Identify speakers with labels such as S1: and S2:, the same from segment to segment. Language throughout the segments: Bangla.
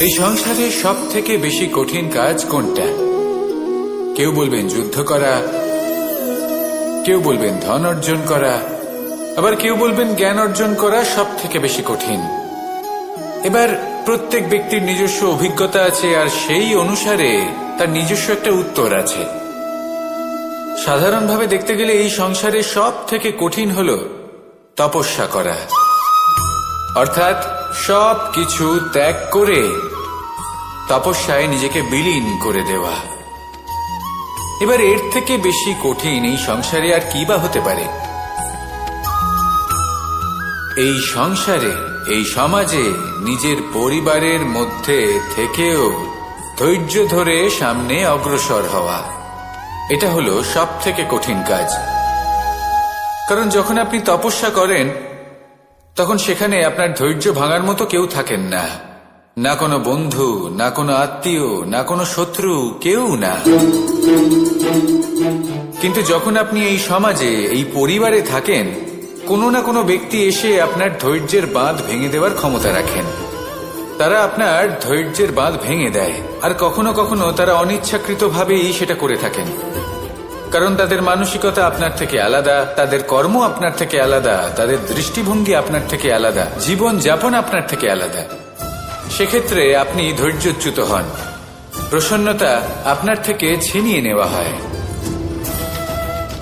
S1: এই সংসারে সব থেকে বেশি কঠিন কাজ কোনটা? কেউ বলবেন যুদ্ধ করা, কেউ বলবেন ধন অর্জন করা, আবার কেউ বলবেন জ্ঞান অর্জন করা সব থেকে বেশি কঠিন। এবার প্রত্যেক ব্যক্তির নিজস্ব অভিজ্ঞতা আছে, আর সেই অনুসারে তার নিজস্ব একটা উত্তর আছে। সাধারণভাবে দেখতে গেলে এই সংসারে সব থেকে কঠিন হল তপস্যা করা, অর্থাৎ সব কিছু ত্যাগ করে তপস্যায় নিজেকে বিলীন করে দেওয়া। এবার এর থেকে বেশি কঠিন এই সংসারে আর কি বা হতে পারে? এই সংসারে, এই সমাজে, নিজের পরিবারের মধ্যে থেকেও ধৈর্য ধরে সামনে অগ্রসর হওয়া, এটা হলো সব থেকে কঠিন কাজ। কারণ যখন আপনি তপস্যা করেন তখন সেখানে আপনার ধৈর্য ভাঙার মতো কেউ থাকেন না, না কোনো বন্ধু, না কোনো আত্মীয়, না কোনো শত্রু, কেউ না। কিন্তু যখন আপনি এই সমাজে, এই পরিবারে থাকেন, কোনো না কোনো ব্যক্তি এসে আপনার ধৈর্যের বাঁধ ভেঙে দেওয়ার ক্ষমতা রাখেন। তারা আপনার ধৈর্যের বাঁধ ভেঙে দেয়, আর কখনো কখনো তারা অনিচ্ছাকৃতভাবেই সেটা করে থাকেন। কারণ তাদের মানসিকতা আপনার থেকে আলাদা, তাদের কর্ম আপনার থেকে আলাদা, তাদের দৃষ্টিভঙ্গি আপনার থেকে আলাদা, জীবন যাপন আপনার থেকে আলাদা। সেক্ষেত্রে আপনি ধৈর্যচ্যুত হন, প্রসন্নতা আপনার থেকে ছিনিয়ে নেওয়া হয়।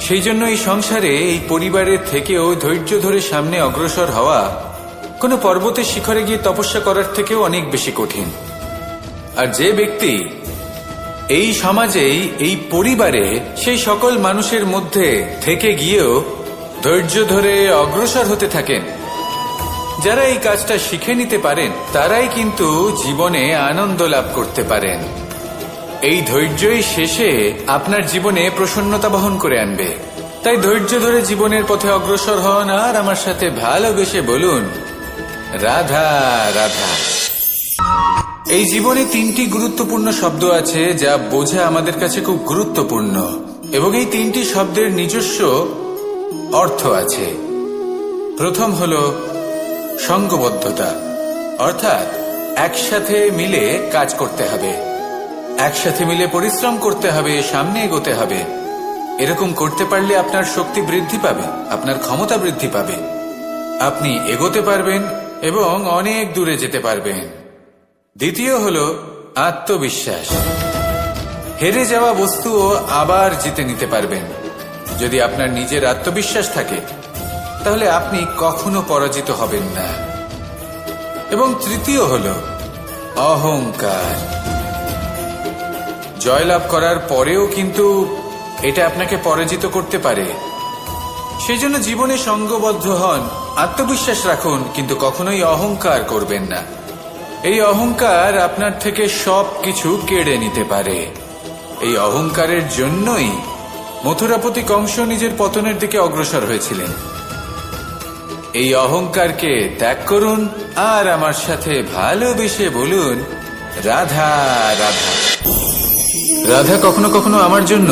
S1: সেই জন্য এই সংসারে, এই পরিবারের থেকেও ধৈর্য ধরে সামনে অগ্রসর হওয়া কোনো পর্বতের শিখরে গিয়ে তপস্যা করার থেকেও অনেক বেশি কঠিন। আর যে ব্যক্তি এই সমাজেই, এই পরিবারে, সেই সকল মানুষের মধ্যে থেকে গিয়েও ধৈর্য ধরে অগ্রসর হতে থাকেন, যারা এই কাজটা শিখে নিতে পারেন, তারাই কিন্তু জীবনে আনন্দ লাভ করতে পারেন। এই ধৈর্যই শেষে আপনার জীবনে প্রসন্নতা বহন করে আনবে। তাই ধৈর্য ধরে জীবনের পথে অগ্রসর হন, আর আমার সাথে ভালোবেসে বলুন, রাধা রাধা। এই জীবনে তিনটি গুরুত্বপূর্ণ শব্দ আছে যা বোঝা আমাদের কাছে খুব গুরুত্বপূর্ণ, এবং এই তিনটি শব্দের নিজস্ব অর্থ আছে। প্রথম হল সঙ্গবদ্ধতা, অর্থাৎ একসাথে মিলে কাজ করতে হবে, একসাথে মিলে পরিশ্রম করতে হবে, সামনে এগোতে হবে। এরকম করতে পারলে আপনার শক্তি বৃদ্ধি পাবে, আপনার ক্ষমতা বৃদ্ধি পাবে, আপনি এগোতে পারবেন এবং অনেক দূরে যেতে পারবেন। দ্বিতীয় হল আত্মবিশ্বাস। হেরে যাওয়া বস্তুও আবার জিতে নিতে পারবেন। যদি আপনার নিজের আত্মবিশ্বাস থাকে তাহলে আপনি কখনো পরাজিত হবেন না। এবং তৃতীয় হল অহংকার। জয়লাভ করার পরেও কিন্তু এটা আপনাকে পরাজিত করতে পারে। সেই জন্য জীবনে সঙ্গবদ্ধ হন, আত্মবিশ্বাস রাখুন, কিন্তু কখনোই অহংকার করবেন না। এই অহংকার আপনার থেকে সব কিছু কেড়ে নিতে পারে। এই অহংকারের জন্যই মথুরাপতি কংস নিজের পতনের দিকে অগ্রসর হয়েছিলেন। এই অহংকারকে ত্যাগ করুন, আর আমার সাথে ভালোবেসে বলুন, রাধা রাধা। রাধা কখনো কখনো আমার জন্য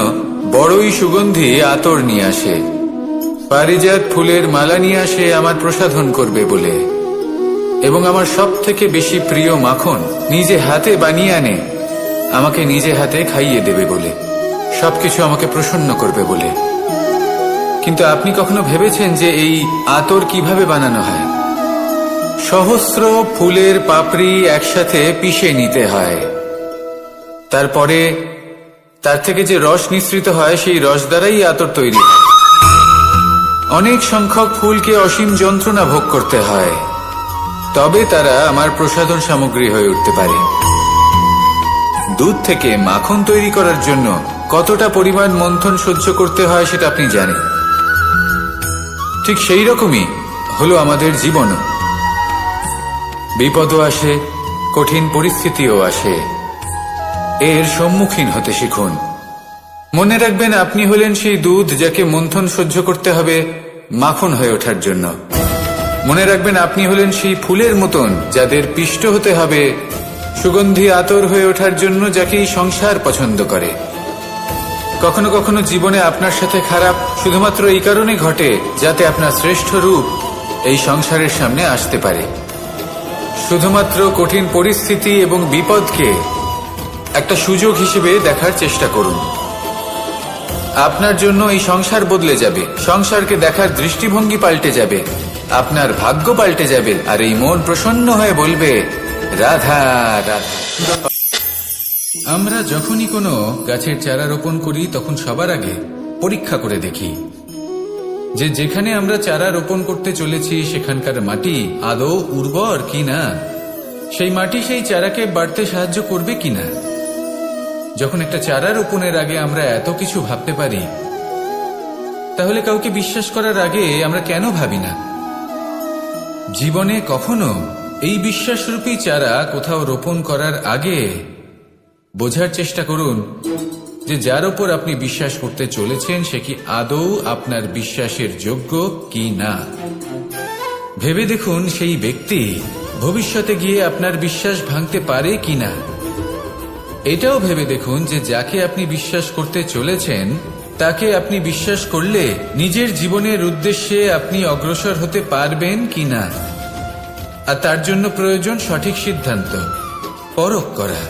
S1: বড়ই সুগন্ধি আতর নিয়ে আসে, পারিজাত ফুলের মালা নিয়ে আসে আমার প্রসাধন করবে বলে, এবং আমার সব থেকে বেশি প্রিয় মাখন নিজে হাতে বানিয়ে আনে আমাকে নিজে হাতে খাইয়ে দেবে বলে, সবকিছু আমাকে প্রসন্ন করবে বলে। কিন্তু আপনি কখনো ভেবেছেন যে এই আতর কিভাবে বানানো হয়? সহস্র ফুলের পাপড়ি একসাথে পিষে নিতে হয়, তারপরে তার থেকে যে রস নিঃসৃত হয় সেই রস দ্বারাই আতর তৈরি হয়। অনেক সংখ্যক ফুলকে অসীম যন্ত্রণা ভোগ করতে হয়, তবে তারা আমার প্রসাধন সামগ্রী হয়ে উঠতে পারে। দুধ থেকে মাখন তৈরি করার জন্য কতটা পরিমাণ মন্থন সহ্য করতে হয় সেটা আপনি জানেন। ঠিক সেই রকমই হলো আমাদের জীবনও। বিপদও আসে, কঠিন পরিস্থিতিও আসে, এর সম্মুখীন হতে শিখুন। মনে রাখবেন, আপনি হলেন সেই দুধ যাকে মন্থন সহ্য করতে হবে মাখন হয়ে ওঠার জন্য। মনে রাখবেন, আপনি হলেন সেই ফুলের মতন যাদের পিষ্ট হতে হবে সুগন্ধি আতর হয়ে ওঠার জন্য, যাকে এই সংসার পছন্দ করে। কখনো কখনো জীবনে আপনার সাথে খারাপ শুধুমাত্র এই কারণে ঘটে যাতে আপনার শ্রেষ্ঠ রূপ এই সংসারের সামনে আসতে পারে। শুধুমাত্র কঠিন পরিস্থিতি এবং বিপদকে একটা সুযোগ হিসেবে দেখার চেষ্টা করুন। আপনার জন্য এই সংসার বদলে যাবে, সংসারকে দেখার দৃষ্টিভঙ্গি পাল্টে যাবে, আপনার ভাগ্য পাল্টে যাবে, আর এই মন প্রসন্ন হয়ে বলবে রাধা রাধা। আমরা যখনই কোনো গাছের চারা রোপণ করি তখন সবার আগে পরীক্ষা করে দেখি যে যেখানে আমরা চারা রোপণ করতে চলেছি সেখানকার মাটি আদৌ উর্বর কিনা, সেই মাটি সেই চারাকে বাড়তে সাহায্য করবে কিনা। যখন একটা চারা রোপণের আগে আমরা এত কিছু ভাবতে পারি, তাহলে কাউকে বিশ্বাস করার আগে আমরা কেন ভাবি না? জীবনে কখনো এই বিশ্বাসরূপী চারা কোথাও রোপণ করার আগে বোঝার চেষ্টা করুন যে যার উপর আপনি বিশ্বাস করতে চলেছেন সে কি আদৌ আপনার বিশ্বাসের যোগ্য কি না। ভেবে দেখুন সেই ব্যক্তি ভবিষ্যতে গিয়ে আপনার বিশ্বাস ভাঙতে পারে কিনা। এটাও ভেবে দেখুন যে যাকে আপনি বিশ্বাস করতে চলেছেন তাকে আপনি বিশ্বাস করলে নিজের জীবনের উদ্দেশ্যে আপনি অগ্রসর হতে পারবেন কিনা। আর তার জন্য প্রয়োজন সঠিক সিদ্ধান্ত, পরখ করা,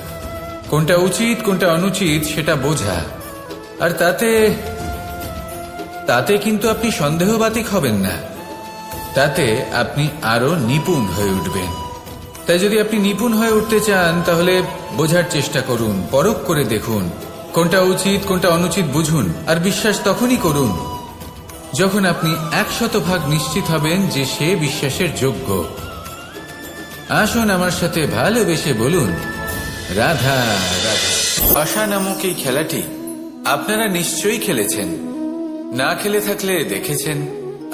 S1: কোনটা উচিত কোনটা অনুচিত সেটা বোঝা। আর তাতে কিন্তু আপনি সন্দেহবাতিক হবেন না, তাতে আপনি আরো নিপুণ হয়ে উঠবেন। তাই যদি আপনি নিপুণ হয়ে উঠতে চান তাহলে বোঝার চেষ্টা করুন, পরখ করে দেখুন, কোনটা উচিত কোনটা অনুচিত বুঝুন। আর বিশ্বাস তখনই করুন যখন আপনি 100% নিশ্চিত হবেন যে সে বিশ্বাসের যোগ্য। আসুন আমার সাথে ভালোবেসে বলুন রাধা রাধা। পাশা নামক এই খেলাটি আপনারা নিশ্চয়ই খেলেছেন, না খেলে থাকলে দেখেছেন,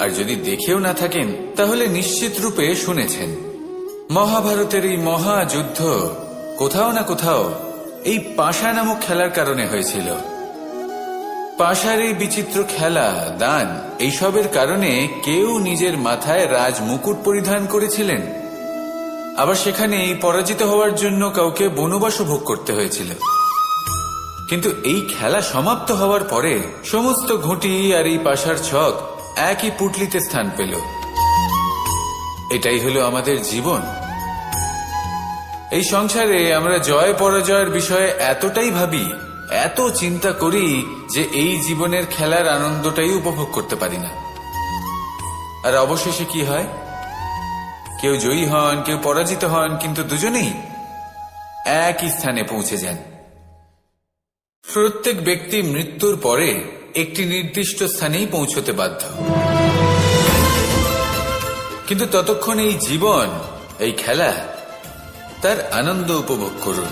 S1: আর যদি দেখেও না থাকেন তাহলে নিশ্চিত রূপে শুনেছেন। মহাভারতের এই মহাযুদ্ধ কোথাও না কোথাও এই পাশা নামক খেলার কারণে হয়েছিল। পাশার এই বিচিত্র খেলা, দান, এইসবের কারণে কেউ নিজের মাথায় রাজ মুকুট পরিধান করেছিলেন, আবার সেখানে পরাজিত হওয়ার জন্য কাউকে বনবাসও ভোগ করতে হয়েছিল। কিন্তু এই খেলা সমাপ্ত হওয়ার পরে সমস্ত ঘুঁটি আর এই পাশার ছক একই পুটলিতে স্থান পেল। এটাই হলো আমাদের জীবন। এই সংসারে আমরা জয় পরাজয়ের বিষয়ে এতটাই ভাবি, এত চিন্তা করি যে এই জীবনের খেলার আনন্দটাই উপভোগ করতে পারি না। আর অবশেষে কি হয়? কেউ জয়ী হন, কেউ পরাজিত হন, কিন্তু দুজনেই একই স্থানে পৌঁছে যান। প্রত্যেক ব্যক্তি মৃত্যুর পরে একটি নির্দিষ্ট স্থানেই পৌঁছতে বাধ্য, কিন্তু ততক্ষণ এই জীবন, এই খেলা, তার আনন্দ উপভোগ করুন।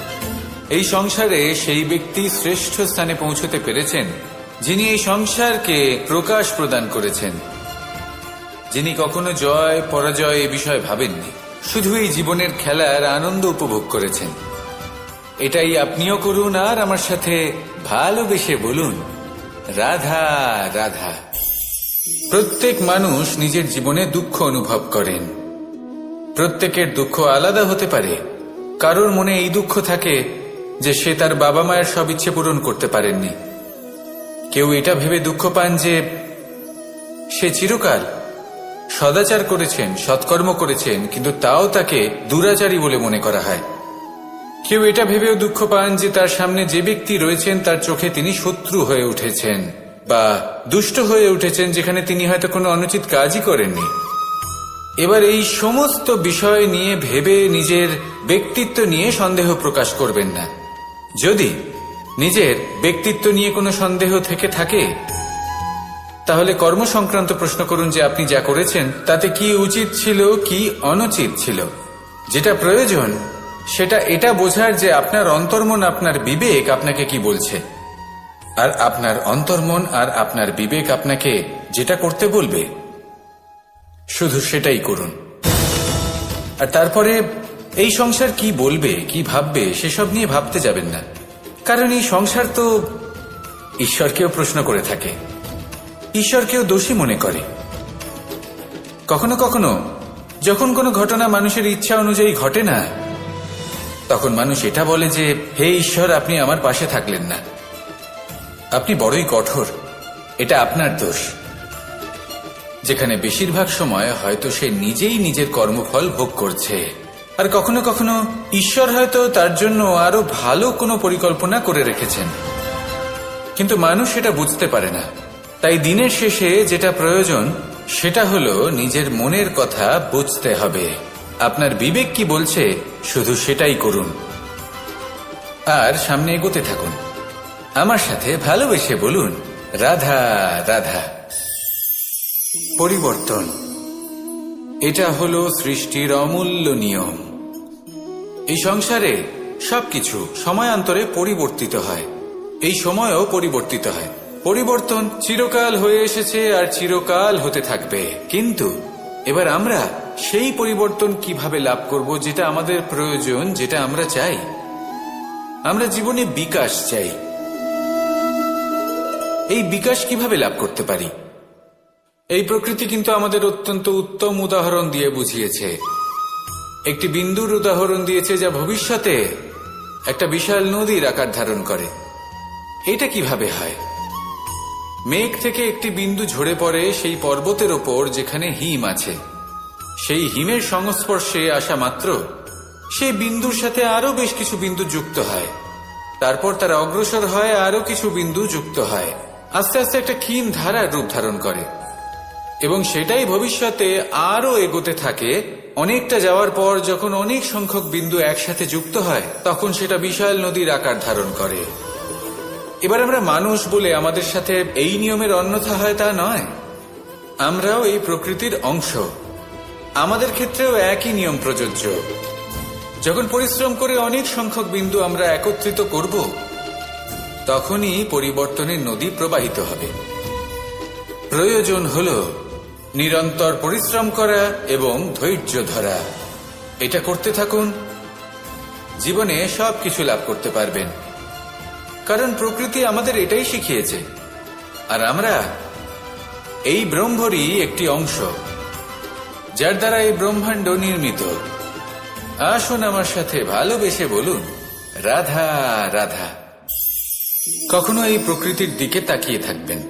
S1: এই সংসারে সেই ব্যক্তি শ্রেষ্ঠ স্থানে পৌঁছতে পেরেছেন যিনি এই সংসারকে প্রকাশ প্রদান করেছেন, যিনি কখনো জয় পরাজয় এ বিষয়ে ভাবেননি, শুধু এই জীবনের খেলার আনন্দ উপভোগ করেছেন। এটাই আপনিও করুন আর আমার সাথে ভালোবেসে বলুন রাধা রাধা। প্রত্যেক মানুষ নিজের জীবনে দুঃখ অনুভব করেন। প্রত্যেকের দুঃখ আলাদা হতে পারে। কারোর মনে এই দুঃখ থাকে যে সে তার বাবা মায়ের সব ইচ্ছে পূরণ করতে পারেননি। কেউ এটা ভেবে দুঃখ পান যে সে চিরকাল সদাচার করেছেন, সৎকর্ম করেছেন, কিন্তু তাও তাকে দুরাচারী বলে মনে করা হয়। কেউ এটা ভেবেও দুঃখ পান যে তার সামনে যে ব্যক্তি রয়েছেন তার চোখে তিনি শত্রু হয়ে উঠেছেন বা দুষ্ট হয়ে উঠেছেন, যেখানে তিনি হয়তো কোনো অনুচিত কাজই করেননি। এবার এই সমস্ত বিষয় নিয়ে ভেবে নিজের ব্যক্তিত্ব নিয়ে সন্দেহ প্রকাশ করবেন না। যদি নিজের ব্যক্তিত্ব নিয়ে কোনো সন্দেহ থেকে থাকে তাহলে কর্ম সংক্রান্ত প্রশ্ন করুন যে আপনি যা করেছেন তাতে কি উচিত ছিল কি অনুচিত ছিল। যেটা প্রয়োজন সেটা এটা বোঝার যে আপনার অন্তর্মন, আপনার বিবেক আপনাকে কি বলছে, আর আপনার অন্তর্মন আর আপনার বিবেক আপনাকে যেটা করতে বলবে শুধু সেটাই করুন। আর তারপরে এই সংসার কি বলবে, কি ভাববে সেসব নিয়ে ভাবতে যাবেন না, কারণ এই সংসার তো ঈশ্বরকেও প্রশ্ন করে থাকে, ঈশ্বরকেও দোষী মনে করে। কখনো কখনো যখন কোনো ঘটনা মানুষের ইচ্ছা অনুযায়ী ঘটে না, তখন মানুষ এটা বলে যে হে ঈশ্বর, আপনি আমার পাশে থাকলেন না, আপনি বড়ই কঠোর, এটা আপনার দোষ। যেখানে বেশিরভাগ সময় হয়তো সে নিজেই নিজের কর্মফল ভোগ করছে, আর কখনো কখনো ঈশ্বর হয়তো তার জন্য আরো ভালো কোনো পরিকল্পনা করে রেখেছেন, কিন্তু মানুষ এটা বুঝতে পারে না। তাই দিনের শেষে যেটা প্রয়োজন সেটা হলো নিজের মনের কথা বুঝতে হবে। আপনার বিবেক কি বলছে শুধু সেটাই করুন আর সামনে এগোতে থাকুন। আমার সাথে ভালোবেসে বলুন, রাধা রাধা। পরিবর্তন, এটা হলো সৃষ্টির অমূল্য নিয়ম। এই সংসারে সবকিছু সময়ান্তরে পরিবর্তিত হয়, এই সময়ও পরিবর্তিত হয়। পরিবর্তন চিরকাল হয়ে এসেছে আর চিরকাল হতে থাকবে, কিন্তু এবার আমরা সেই পরিবর্তন কিভাবে লাভ করব যেটা আমাদের প্রয়োজন, যেটা আমরা চাই। আমরা জীবনে বিকাশ চাই। এই বিকাশ কিভাবে লাভ করতে পারি? এই প্রকৃতি কিন্তু আমাদের অত্যন্ত উত্তম উদাহরণ দিয়ে বুঝিয়েছে। একটি বিন্দুর উদাহরণ দিয়েছে যা ভবিষ্যতে একটা বিশাল নদীর আকার ধারণ করে। এটা কিভাবে হয়? মেঘ থেকে একটি বিন্দু ঝরে পড়ে সেই পর্বতের ওপর যেখানে হিম আছে। সেই হিমের সংস্পর্শে আসা মাত্র সেই বিন্দুর সাথে আরো বেশ কিছু বিন্দু যুক্ত হয়, তারপর তারা অগ্রসর হয়, আরো কিছু বিন্দু যুক্ত হয়, আস্তে আস্তে একটা ক্ষীণ ধারার রূপ ধারণ করে এবং সেটাই ভবিষ্যতে আরো এগোতে থাকে। অনেকটা যাওয়ার পর যখন অনেক সংখ্যক বিন্দু একসাথে যুক্ত হয় তখন সেটা বিশাল নদীর আকার ধারণ করে। এবার আমরা মানুষ বলে আমাদের সাথে এই নিয়মের অন্যথা হয় তা নয়। আমরাও এই প্রকৃতির অংশ, আমাদের ক্ষেত্রেও একই নিয়ম প্রযোজ্য। যখন পরিশ্রম করে অনেক সংখ্যক বিন্দু আমরা একত্রিত করব তখনই পরিবর্তনের নদী প্রবাহিত হবে। প্রয়োজন হল নিরন্তর পরিশ্রম করা এবং ধৈর্য ধরা। এটা করতে থাকুন, জীবনে সবকিছু লাভ করতে পারবেন, কারণ প্রকৃতি আমাদের এটাই শিখিয়েছে। আর আমরা এই ব্রহ্মরই একটি অংশ, যার দ্বারা এই ব্রহ্মাণ্ড নির্মিত। আসুন আমার সাথে ভালোবেসে বলুন, রাধা রাধা। কখনো এই প্রকৃতির দিকে তাকিয়ে থাকবেন।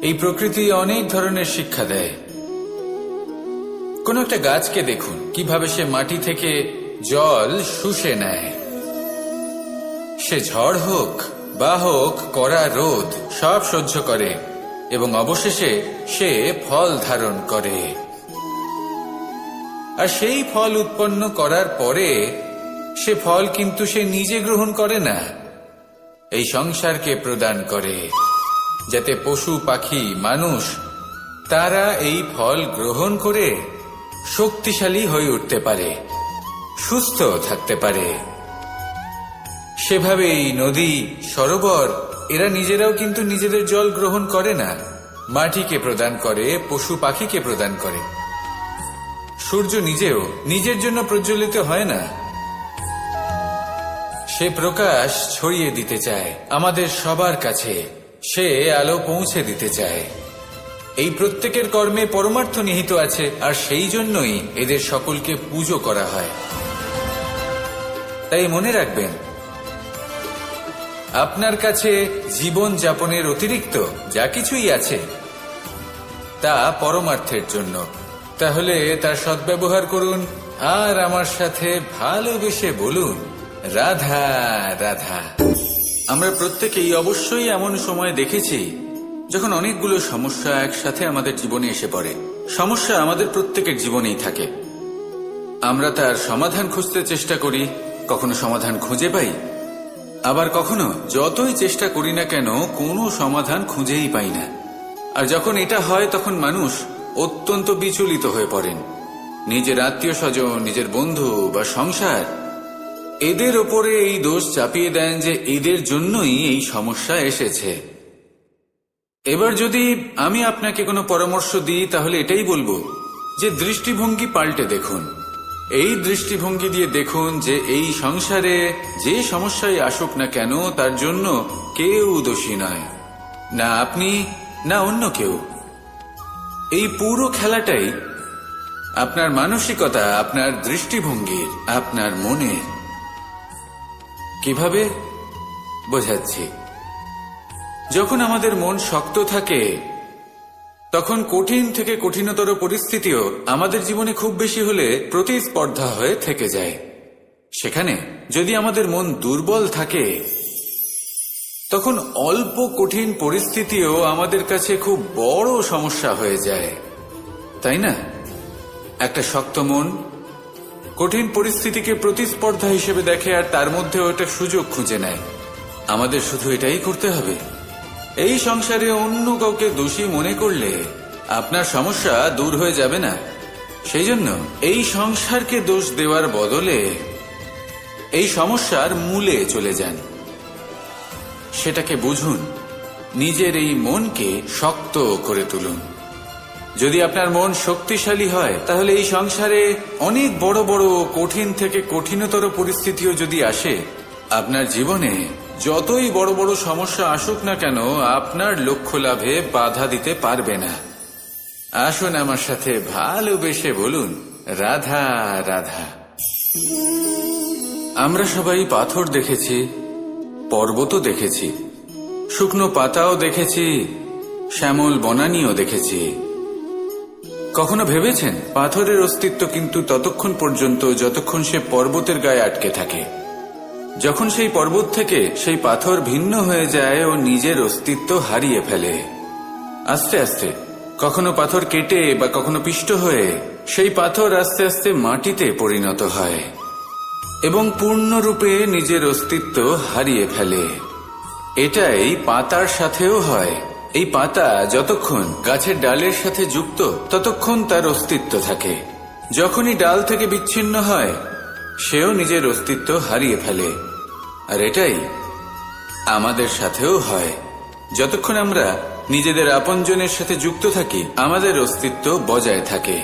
S1: এই প্রকৃতি অনেক ধরনের শিক্ষা দেয়। কোন একটা গাছকে দেখুন কিভাবে সে মাটি থেকে জল শুষে নেয়। সে ঝড় হোক বা হোক কড়া রোদ সব সহ্য করে এবং অবশেষে সে ফল ধারণ করে। আর সেই ফল উৎপন্ন করার পরে সে ফল কিন্তু সে নিজে গ্রহণ করে না, এই সংসারকে প্রদান করে, যাতে পশু পাখি মানুষ তারা এই ফল গ্রহণ করে শক্তিশালী হয়ে উঠতে পারে, সুস্থ থাকতে পারে। সেভাবেই নদী, সরোবর এরা নিজেরাও কিন্তু নিজেদের জল গ্রহণ করে না, মাটিকে প্রদান করে, পশু পাখিকে প্রদান করে। সূর্য নিজেও নিজের জন্য প্রজ্বলিত হয় না, সে প্রকাশ ছড়িয়ে দিতে চায় আমাদের সবার কাছে, সে আলো পৌঁছে দিতে চায়। এই প্রত্যেকের কর্মে পরমার্থ নিহিত আছে, আর সেই জন্যই এদের সকলকে পুজো করা হয়। তাই মনে রাখবেন, আপনার কাছে জীবন যাপনের অতিরিক্ত যা কিছুই আছে তা পরমার্থের জন্য। তাহলে তার সদ্ব্যবহার করুন আর আমার সাথে ভালোবেসে বলুন, রাধা রাধা। আমরা প্রত্যেকেই অবশ্যই এমন সময় দেখেছি যখন অনেকগুলো সমস্যা একসাথে আমাদের জীবনে এসে পড়ে। সমস্যা আমাদের প্রত্যেকের জীবনেই থাকে। আমরা তার সমাধান খুঁজতে চেষ্টা করি, কখনো সমাধান খুঁজে পাই, আবার কখনো যতই চেষ্টা করি না কেন কোনো সমাধান খুঁজেই পাই না। আর যখন এটা হয় তখন মানুষ অত্যন্ত বিচলিত হয়ে পড়েন। নিজের আত্মীয় স্বজন, নিজের বন্ধু বা সংসার এদের ওপরে এই দোষ চাপিয়ে দেন যে এদের জন্যই এই সমস্যা এসেছে। এবার যদি আমি আপনাকে কোনো পরামর্শ দিই তাহলে এটাই বলবো যে দৃষ্টিভঙ্গি পাল্টে দেখুন। এই দৃষ্টিভঙ্গি দিয়ে দেখুন যে এই সংসারে যে সমস্যায় আসুক না কেন তার জন্য কেউ দোষী নয়, না আপনি না অন্য কেউ। এই পুরো খেলাটাই আপনার মানসিকতা, আপনার দৃষ্টিভঙ্গির, আপনার মনের। কিভাবে বোঝাচ্ছি? যখন আমাদের মন শক্ত থাকে তখন কঠিন থেকে কঠিনতর পরিস্থিতিও আমাদের জীবনে খুব বেশি হলে প্রতিস্পর্ধা হয়ে থেকে যায়। সেখানে যদি আমাদের মন দুর্বল থাকে, তখন অল্প কঠিন পরিস্থিতিও আমাদের কাছে খুব বড় সমস্যা হয়ে যায়, তাই না? একটা শক্ত মন কঠিন পরিস্থিতিকে প্রতিস্পর্ধা হিসেবে দেখে আর তার মধ্যেও একটা সুযোগ খুঁজে নেয়। আমাদের শুধু এটাই করতে হবে। এই সংসারে অন্য কাউকে দোষী মনে করলে আপনার সমস্যা দূর হয়ে যাবে না। সেই জন্য এই সংসারকে দোষ দেওয়ার বদলে এই সমস্যার মূলে চলে যান, সেটাকে বুঝুন, নিজের এই মনকে শক্ত করে তুলুন। যদি আপনার মন শক্তিশালী হয়, তাহলে এই সংসারে অনেক বড় বড় কঠিন থেকে কঠিনতর পরিস্থিতিও যদি আসে, আপনার জীবনে যতই বড় বড় সমস্যা আসুক না কেন, আপনার লক্ষ্য লাভে বাধা দিতে পারবে না। আসুন আমার সাথে ভালোবেসে বলুন, রাধা রাধা। আমরা সবাই পাথর দেখেছি, পর্বতও দেখেছি, শুকনো পাতাও দেখেছি, শ্যামল বনানীও দেখেছি। কখনো ভেবেছেন পাথরের অস্তিত্ব কিন্তু ততক্ষণ পর্যন্ত যতক্ষণ সে পর্বতের গায়ে আটকে থাকে। যখন সেই পর্বত থেকে সেই পাথর ভিন্ন হয়ে যায় ও নিজের অস্তিত্ব হারিয়ে ফেলে। আস্তে আস্তে কখনো পাথর কেটে বা কখনো পিষ্ট হয়ে সেই পাথর আস্তে আস্তে মাটিতে পরিণত হয় এবং পূর্ণরূপে নিজের অস্তিত্ব হারিয়ে ফেলে। এটাই পাতার সাথেও হয়। এই পাতা যতক্ষণ গাছের ডালের সাথে যুক্ত ততক্ষণ তার অস্তিত্ব থাকে। যখনই ডাল থেকে বিচ্ছিন্ন হয়, সেও নিজের অস্তিত্ব হারিয়ে ফেলে। আর এটাই আমাদের সাথেও হয়। যতক্ষণ আমরা নিজেদের আপনজনের সাথে যুক্ত থাকি, আমাদের অস্তিত্ব বজায় থাকে।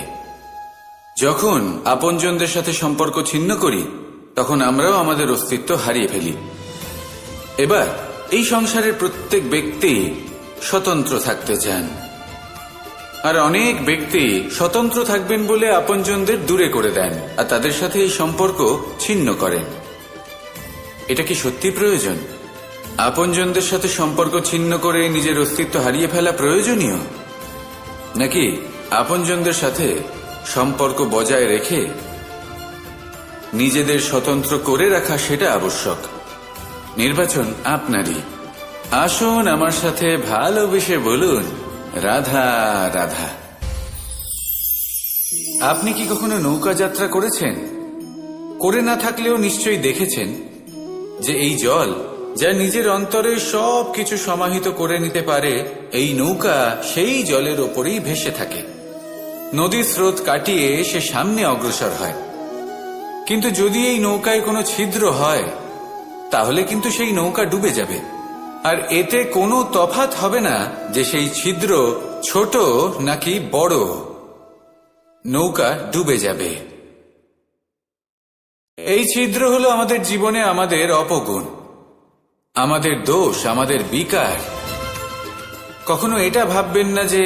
S1: যখন আপনজনদের সাথে সম্পর্ক ছিন্ন করি, তখন আমরাও আমাদের অস্তিত্ব হারিয়ে ফেলি। এবার এই সংসারের প্রত্যেক ব্যক্তি স্বতন্ত্র থাকতে চান, আর অনেক ব্যক্তি স্বতন্ত্র থাকবেন বলে আপনজনদের দূরে করে দেন আর তাদের সাথে এই সম্পর্ক ছিন্ন করেন। এটা কি সত্যি প্রয়োজন? আপনজনদের সাথে সম্পর্ক ছিন্ন করে নিজের অস্তিত্ব হারিয়ে ফেলা প্রয়োজনীয়, নাকি আপনজনদের সাথে সম্পর্ক বজায় রেখে নিজেদের স্বতন্ত্র করে রাখা সেটা আবশ্যক? নির্বাচন আপনারই। আসুন আমার সাথে ভালোবেসে বলুন, রাধা রাধা। আপনি কি কখনো নৌকা যাত্রা করেছেন? করে না থাকলেও নিশ্চয়ই দেখেছেন যে এই জল যা নিজের অন্তরে সব কিছু সমাহিত করে নিতে পারে, এই নৌকা সেই জলের ওপরেই ভেসে থাকে। নদীর স্রোত কাটিয়ে সে সামনে অগ্রসর হয়। কিন্তু যদি এই নৌকায় কোনো ছিদ্র হয়, তাহলে কিন্তু সেই নৌকা ডুবে যাবে। আর এতে কোনো তফাৎ হবে না যে সেই ছিদ্র ছোট নাকি বড়, নৌকা ডুবে যাবে। এই ছিদ্র হলো আমাদের জীবনে আমাদের অপগুণ, আমাদের দোষ, আমাদের বিকার। কখনো এটা ভাববেন না যে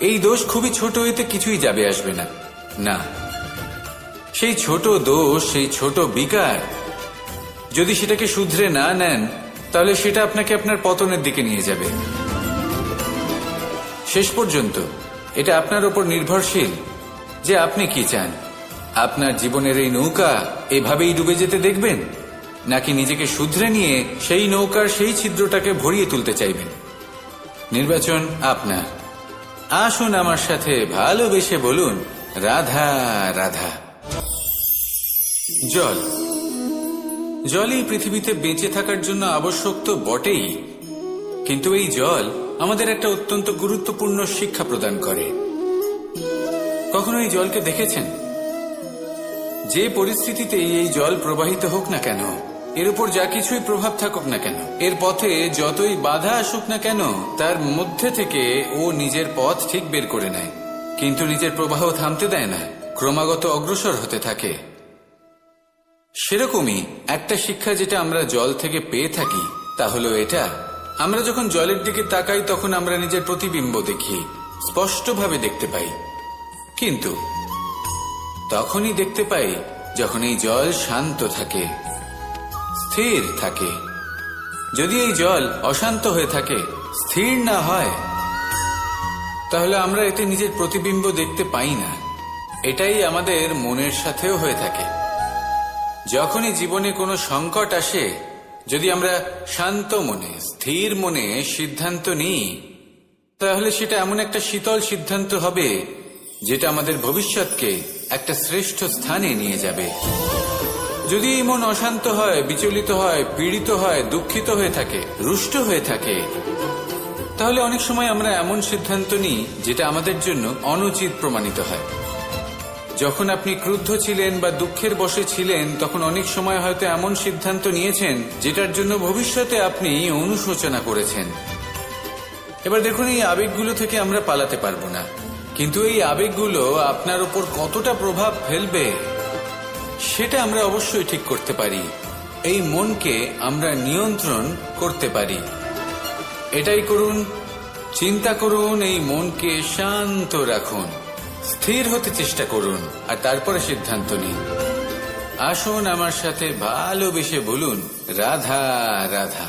S1: এই দোষ খুবই ছোট, এতে কিছুই যাবে আসবে না। না, সেই ছোট দোষ, সেই ছোট বিকার যদি সেটাকে শুধরে না নেন, তাহলে সেটা আপনাকে আপনার পতনের দিকে নিয়ে যাবে। শেষ পর্যন্ত এটা আপনার উপর নির্ভরশীল যে আপনি কি চান। আপনার জীবনের এই নৌকা এভাবেই ডুবে যেতে দেখবেন, নাকি নিজেকে শুধরে নিয়ে সেই নৌকার সেই ছিদ্রটাকে ভরিয়ে তুলতে চাইবেন? নির্বাচন আপনার। আসুন আমার সাথে ভালোবেসে বলুন, রাধা রাধা। জল, জলই পৃথিবীতে বেঁচে থাকার জন্য আবশ্যক তো বটেই, কিন্তু এই জল আমাদের একটা অত্যন্ত গুরুত্বপূর্ণ শিক্ষা প্রদান করে। কখনো এই জলকে দেখেছেন? যে পরিস্থিতিতে এই জল প্রবাহিত হোক না কেন, এর উপর যা কিছুই প্রভাব থাকুক না কেন, এর পথে যতই বাধা আসুক না কেন, তার মধ্যে থেকে ও নিজের পথ ঠিক বের করে নেয়, কিন্তু নিজের প্রবাহ থামতে দেয় না, ক্রমাগত অগ্রসর হতে থাকে। সেরকমই একটা শিক্ষা যেটা আমরা জল থেকে পেয়ে থাকি, তা হলো এটা: আমরা যখন জলের দিকে তাকাই, তখন আমরা নিজের প্রতিবিম্ব দেখি, স্পষ্টভাবে দেখতে পাই। কিন্তু তখনই দেখতে পাই যখন এই জল শান্ত থাকে, স্থির থাকে। যদি এই জল অশান্ত হয়ে থাকে, স্থির না হয়, তাহলে আমরা এতে নিজের প্রতিবিম্ব দেখতে পাই না। এটাই আমাদের মনের সাথেও হয়ে থাকে। যখনই জীবনে কোনো সংকট আসে, যদি আমরা শান্ত মনে, স্থির মনে সিদ্ধান্ত নিই, তাহলে সেটা এমন একটা শীতল সিদ্ধান্ত হবে যেটা আমাদের ভবিষ্যৎকে একটা শ্রেষ্ঠ স্থানে নিয়ে যাবে। যদি এই মন অশান্ত হয়, বিচলিত হয়, পীড়িত হয়, দুঃখিত হয়ে থাকে, রুষ্ট হয়ে থাকে, তাহলে অনেক সময় আমরা এমন সিদ্ধান্ত নিই যেটা আমাদের জন্য অনুচিত প্রমাণিত হয়। যখন আপনি ক্রুদ্ধ ছিলেন বা দুঃখের বশে ছিলেন, তখন অনেক সময় হয়তো এমন সিদ্ধান্ত নিয়েছেন যেটার জন্য ভবিষ্যতে আপনি অনুশোচনা করেছেন। এবার দেখুন, এই আবেগগুলো থেকে আমরা পালাতে পারবো না, কিন্তু এই আবেগগুলো আপনার উপর কতটা প্রভাব ফেলবে সেটা আমরা অবশ্যই ঠিক করতে পারি। এই মনকে আমরা নিয়ন্ত্রণ করতে পারি। এটাই করুন, চিন্তা করুন, এই মনকে শান্ত রাখুন, স্থির হতে চেষ্টা করুন, আর তারপরে সিদ্ধান্ত নিন। আসুন আমার সাথে ভালোবেসে বলুন, রাধা রাধা।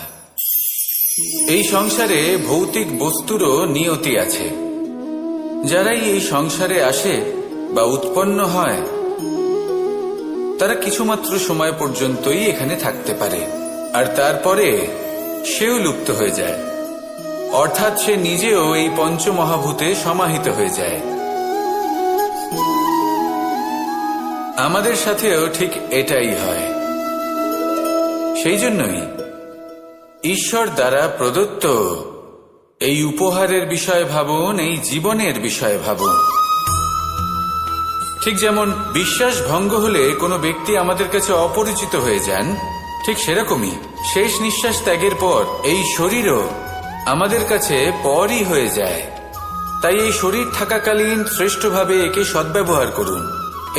S1: এই সংসারে ভৌতিক বস্তুরও নিয়তি আছে। যারাই এই সংসারে আসে বা উৎপন্ন হয়, তারা কিছুমাত্র সময় পর্যন্তই এখানে থাকতে পারে, আর তারপরে সেও লুপ্ত হয়ে যায়, অর্থাৎ সে নিজেও এই পঞ্চমহাভূতে সমাহিত হয়ে যায়। আমাদের সাথেও ঠিক এটাই হয়। সেই জন্যই ঈশ্বর দ্বারা প্রদত্ত এই উপহারের বিষয়ে ভাবুন, এই জীবনের বিষয়ে ভাবুন। ঠিক যেমন বিশ্বাস ভঙ্গ হলে কোনো ব্যক্তি আমাদের কাছে অপরিচিত হয়ে যান, ঠিক সেরকমই শেষ নিঃশ্বাস ত্যাগের পর এই শরীরও আমাদের কাছে পরই হয়ে যায়। তাই এই শরীর থাকাকালীন শ্রেষ্ঠভাবে একে সদ্ব্যবহার করুন,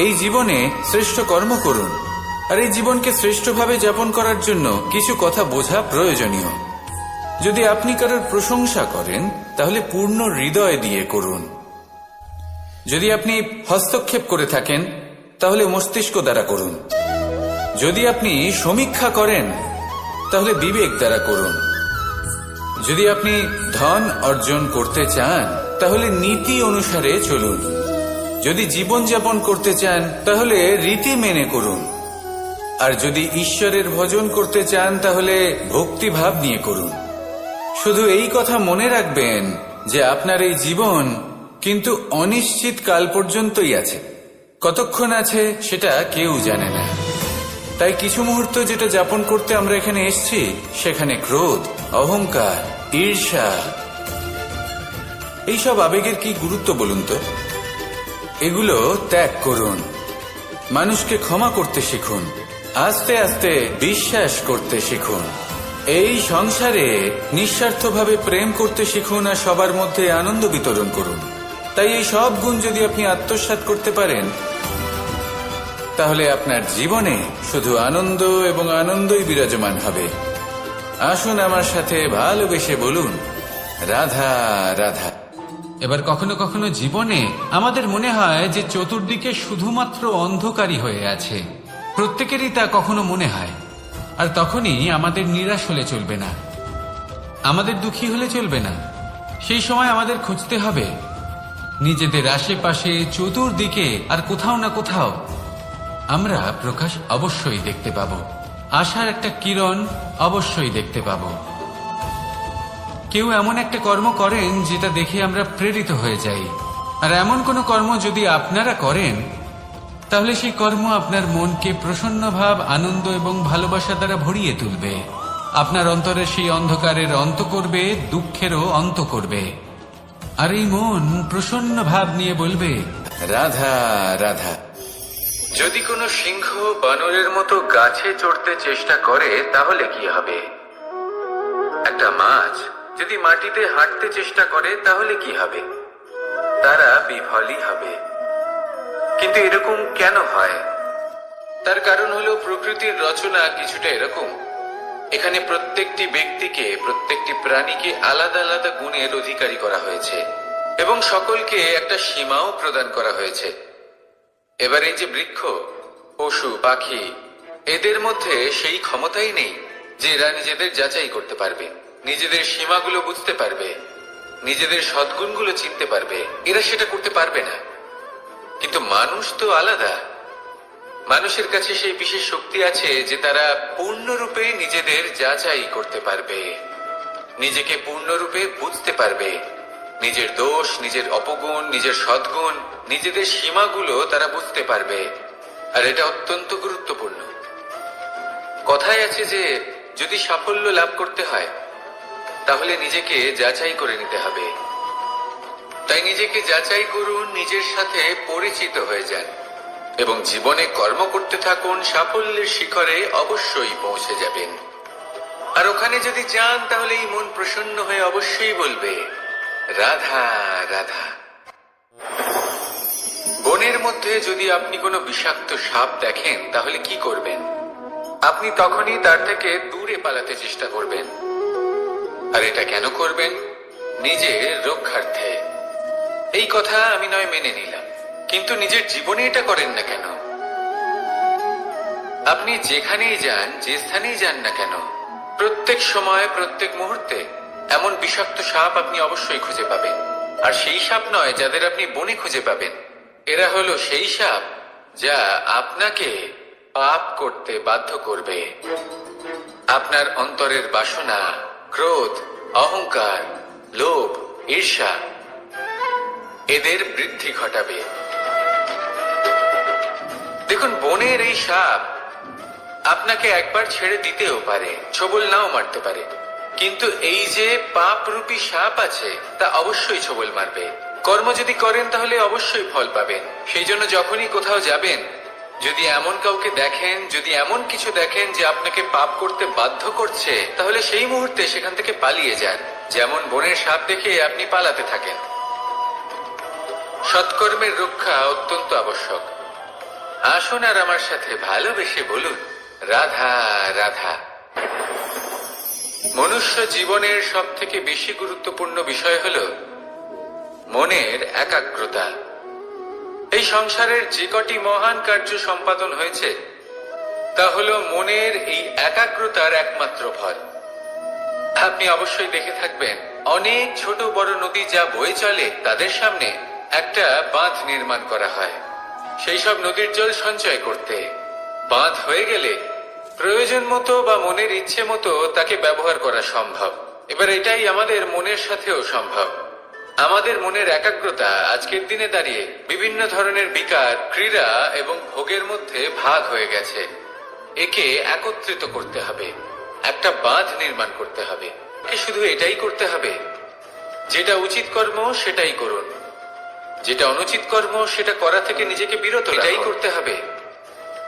S1: এই জীবনে শ্রেষ্ঠ কর্ম করুন, আর এই জীবনকে শ্রেষ্ঠভাবে যাপন করার জন্য কিছু কথা বোঝা প্রয়োজনীয়। যদি আপনি কারোর প্রশংসা করেন, তাহলে পূর্ণ হৃদয় দিয়ে করুন। যদি আপনি হস্তক্ষেপ করে থাকেন, তাহলে মস্তিষ্ক দ্বারা করুন। যদি আপনি সমীক্ষা করেন, তাহলে বিবেক দ্বারা করুন। যদি আপনি ধন অর্জন করতে চান, তাহলে নীতি অনুসারে চলুন। যদি জীবনযাপন করতে চান, তাহলে রীতি মেনে করুন। আর যদি ঈশ্বরের ভজন করতে চান, তাহলে ভক্তিভাব নিয়ে করুন। শুধু এই কথা মনে রাখবেন যে আপনার এই জীবন কিন্তু অনিশ্চিত কাল পর্যন্তই আছে। কতক্ষণ আছে সেটা কেউ জানে না। তাই কিছু মুহূর্ত যেটা যাপন করতে আমরা এখানে এসেছি, সেখানে ক্রোধ, অহংকার, ঈর্ষা, এইসব আবেগের কি গুরুত্ব বলুন তো? এগুলো ত্যাগ করুন। মানুষকে ক্ষমা করতে শিখুন, আস্তে আস্তে বিশ্বাস করতে শিখুন। এই সংসারে নিঃস্বার্থভাবে প্রেম করতে শিখুন, আর সবার মধ্যে আনন্দ বিতরণ করুন। তাই এই সব গুণ যদি আপনি আত্মসাৎ করতে পারেন, তাহলে আপনার জীবনে শুধু আনন্দ এবং আনন্দই বিরাজমান হবে। আসুন আমার সাথে ভালোবেসে বলুন, রাধা রাধা। এবার কখনো কখনো জীবনে আমাদের মনে হয় যে চতুর্দিকে শুধুমাত্র অন্ধকারই হয়ে আছে। প্রত্যেকেরই তা কখনো মনে হয়। আর তখনই আমাদের নিরাশ হলে চলবে না, আমাদের দুঃখী হলে চলবে না। সেই সময় আমাদের খুঁজতে হবে নিজেদের আশেপাশে, চতুর্দিকে, আর কোথাও না কোথাও আমরা প্রকাশ অবশ্যই দেখতে পাব, আশার একটা কিরণ অবশ্যই দেখতে পাব। কেউ এমন একটা কর্ম করেন যেটা দেখে আমরা প্রেরিত হয়ে যাই, আর এমন কোনো কর্ম যদি আপনারা করেন, তাহলে সেই কর্ম আপনার মনকে প্রসন্ন ভাব, আনন্দ এবং ভালোবাসা দ্বারা ভরিয়ে তুলবে। আপনার অন্তরের সেই অন্ধকারের অন্ত করবে, দুঃখেরও অন্ত করবে। আর এই মন প্রসন্ন ভাব নিয়ে বলবে, রাধা রাধা। যদি কোনো সিংহ বানরের মতো গাছে চড়তে চেষ্টা করে, তাহলে কি হবে? একটা মাছ যদি মাটিতে হাঁটতে চেষ্টা করে, তাহলে কি হবে? তারা বিফলই হবে। কিন্তু এরকম কেন হয়? তার কারণ হলো প্রকৃতির রচনা কিছুটা এরকম। এখানে প্রত্যেকটি ব্যক্তিকে, প্রত্যেকটি প্রাণীকে আলাদা আলাদা গুণের অধিকারী করা হয়েছে, এবং সকলকে একটা সীমাও প্রদান করা হয়েছে। এবার এই যে বৃক্ষ, পশু, পাখি, এদের মধ্যে সেই ক্ষমতাই নেই যে এরা নিজেদের যাচাই করতে পারবে, নিজেদের সীমাগুলো বুঝতে পারবে, নিজেদের সদ্গুণগুলো চিনতে পারবে, এরা সেটা করতে পারবে না। কিন্তু মানুষ তো আলাদা। মানুষের কাছে সেই বিশেষ শক্তি আছে যে তারা পূর্ণরূপে নিজেদের যাচাই করতে পারবে, নিজেকে পূর্ণরূপে বুঝতে পারবে, নিজের দোষ, নিজের অপগুণ, নিজের সদ্গুণ, নিজেদের সীমাগুলো তারা বুঝতে পারবে। আর এটা অত্যন্ত গুরুত্বপূর্ণ। কথায় আছে যে যদি সাফল্য লাভ করতে হয় তাহলে নিজেকে যাচাই করে নিতে হবে। তাই নিজেকে যাচাই করুন, নিজের সাথে পরিচিত হয়ে যান এবং জীবনে কর্ম করতে থাকুন। সাফল্যের শিখরে অবশ্যই পৌঁছে যাবেন। আর ওখানে যদি যান তাহলে এই মন প্রসন্ন হয়ে অবশ্যই বলবে, রাধা রাধা। বনের মধ্যে যদি আপনি কোনো বিষাক্ত সাপ দেখেন তাহলে কি করবেন? আপনি তখনই তার থেকে দূরে পালাতে চেষ্টা করবেন। আর এটা কেন করবেন? নিজের রক্ষার্থে। এই কথা আমি নয় মেনে নিলাম, কিন্তু নিজের জীবনে এটা করেন না কেন? আপনি যেখানেই যান, যে স্থানেই যান না কেন, প্রত্যেক সময়, প্রত্যেক মুহূর্তে এমন বিষাক্ত সাপ আপনি অবশ্যই খুঁজে পাবেন। আর সেই সাপ নয় যাদের আপনি বনে খুঁজে পাবেন, এরা হলো সেই সাপ যা আপনাকে পাপ করতে বাধ্য করবে। আপনার অন্তরের বাসনা, ক্রোধ, অহংকার, লোভ, ঈর্ষা এদের বৃদ্ধি ঘটাবে। দেখুন, বনের এই সাপ আপনাকে একবার ছেড়ে দিতেও পারে, ছোবল নাও মারতে পারে, কিন্তু এই যে পাপরূপী সাপ আছে তা অবশ্যই ছোবল মারবে। কর্ম যদি করেন তাহলে অবশ্যই ফল পাবেন। সেই জন্য যখনই কোথাও যাবেন, যদি এমন কাউকে দেখেন, যদি এমন কিছু দেখেন যে আপনাকে পাপ করতে বাধ্য করছে, তাহলে সেই মুহূর্তে সেখান থেকে পালিয়ে যান। যেমন বনের সাপ দেখে আপনি পালাতে থাকেন। সৎকর্মের রক্ষা অত্যন্ত আবশ্যক। আসুন আর আমার সাথে ভালোবেসে বলুন, রাধা রাধা। মনুষ্য জীবনের সব থেকে বেশি গুরুত্বপূর্ণ বিষয় হল মনের একাগ্রতা। এই সংসারের যে কটি মহান কার্য সম্পাদন হয়েছে তা হল মনের এই একাগ্রতার একমাত্র ফল। আপনি অবশ্যই দেখে থাকবেন, অনেক ছোট বড় নদী যা বয়ে চলে তাদের সামনে একটা বাঁধ নির্মাণ করা হয় সেই সব নদীর জল সঞ্চয় করতে। বাঁধ হয়ে গেলে প্রয়োজন মতো বা মনের ইচ্ছে মতো তাকে ব্যবহার করা সম্ভব। এবার এটাই আমাদের মনের সাথেও সম্ভব। আমাদের মনের একাগ্রতা আজকের দিনে দাঁড়িয়ে বিভিন্ন ধরনের বিকার, ক্রীড়া এবং ভোগের মধ্যে ভাগ হয়ে গেছে। একে একত্রিত করতে হবে, একটা বাঁধ নির্মাণ করতে হবে। শুধু এটাই করতে হবে, যেটা উচিত কর্ম সেটাই করুন, যেটা অনুচিত কর্ম সেটা করা থেকে নিজেকে বিরত রাখুন। এটাই করতে হবে,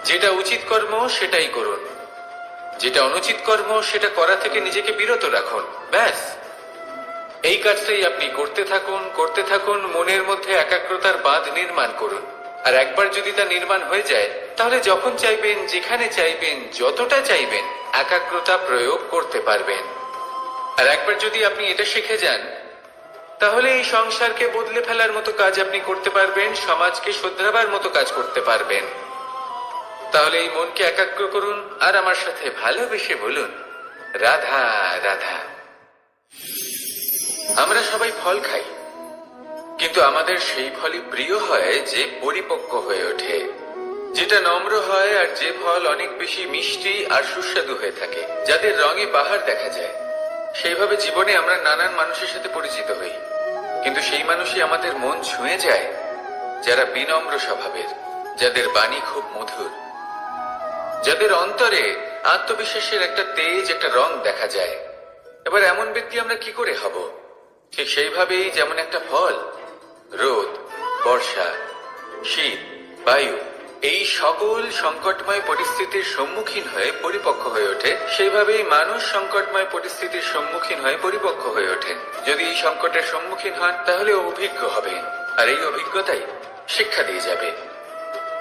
S1: যেটা উচিত কর্ম সেটাই করুন, যেটা অনুচিত কর্ম সেটা করা থেকে নিজেকে বিরত রাখুন। ব্যাস, এই কাজটাই আপনি করতে থাকুন, করতে থাকুন। মনের মধ্যে একাগ্রতার বাঁধ নির্মাণ করুন। আর একবার যদি তা নির্মাণ হয়ে যায় তাহলে যখন চাইবেন, যেখানে চাইবেন, যতটা চাইবেন একাগ্রতা প্রয়োগ করতে পারবেন। আর একবার যদি আপনি এটা শিখে যান তাহলে এই সংসারকে বদলে ফেলার মতো কাজ আপনি করতে পারবেন, সমাজকে শুধরাবার মতো কাজ করতে পারবেন। তাহলে এই মনকে একাগ্র করুন আর আমার সাথে ভালোবেসে বলুন, রাধা রাধা। আমরা সবাই ফল খাই, কিন্তু আমাদের সেই ফলই প্রিয় হয় যে পরিপক্ক হয়ে ওঠে, যেটা নম্র হয়, আর যে ফল অনেক বেশি মিষ্টি আর সুস্বাদু হয়ে থাকে, যাদের রঙে বাহার দেখা যায়। সেইভাবে জীবনে আমরা নানান মানুষের সাথে পরিচিত হই, কিন্তু সেই মানুষই আমাদের মন ছুঁয়ে যায় যারা বিনম্র স্বভাবের, যাদের বাণী খুব মধুর, যাদের অন্তরে আত্মবিশ্বাসের একটা তেজ, একটা রং দেখা যায়। এবার এমন ব্যক্তি আমরা কি করে হব? ঠিক সেইভাবেই যেমন একটা ফল রোদ, বর্ষা, শীত, বায়ু এই সকল সংকটময় পরিস্থিতির সম্মুখীন হয়ে পরিপক্ক হয়ে ওঠে, সেইভাবেই মানুষ সংকটময় পরিস্থিতির সম্মুখীন হয়ে পরিপক্ক হয়ে ওঠেন। যদি এই সংকটের সম্মুখীন হন তাহলে অভিজ্ঞ হবেন, আর এই অভিজ্ঞতাই শিক্ষা দিয়ে যাবে।